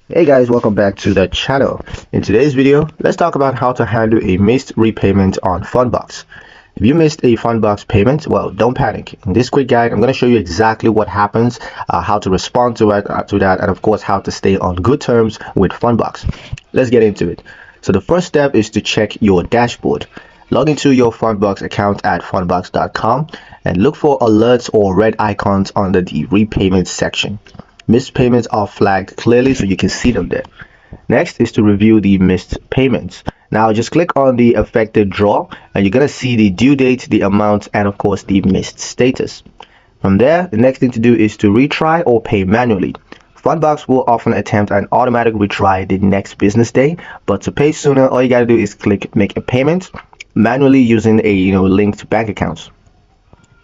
Hey guys, welcome back to the channel. In today's video, let's talk about how to handle a missed repayment on Fundbox. If you missed a Fundbox payment, well, don't panic. In this quick guide, I'm going to show you exactly what happens, how to respond to that, and of course, how to stay on good terms with Fundbox. Let's get into it. So the first step is to check your dashboard. Log into your Fundbox account at fundbox.com and look for alerts or red icons under the repayment section. Missed payments are flagged clearly so you can see them there. Next is to review the missed payments. Now just click on the affected draw and you're going to see the due date, the amount, and of course the missed status. From there, the next thing to do is to retry or pay manually. Fundbox will often attempt an automatic retry the next business day, but to pay sooner, all you got to do is click make a payment manually using a linked bank account.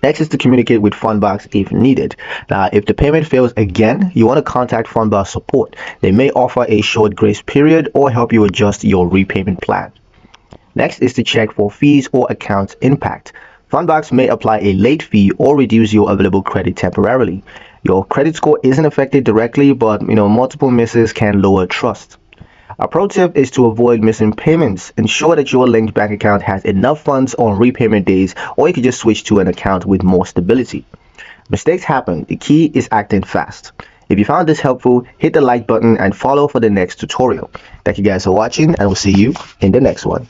Next is to communicate with Fundbox if needed. Now, if the payment fails again, you want to contact Fundbox support. They may offer a short grace period or help you adjust your repayment plan. Next is to check for fees or account impact. Fundbox may apply a late fee or reduce your available credit temporarily. Your credit score isn't affected directly, but multiple misses can lower trust. A pro tip is to avoid missing payments. Ensure that your linked bank account has enough funds on repayment days, or you can just switch to an account with more stability. Mistakes happen. The key is acting fast. If you found this helpful, hit the like button and follow for the next tutorial. Thank you guys for watching, and we'll see you in the next one.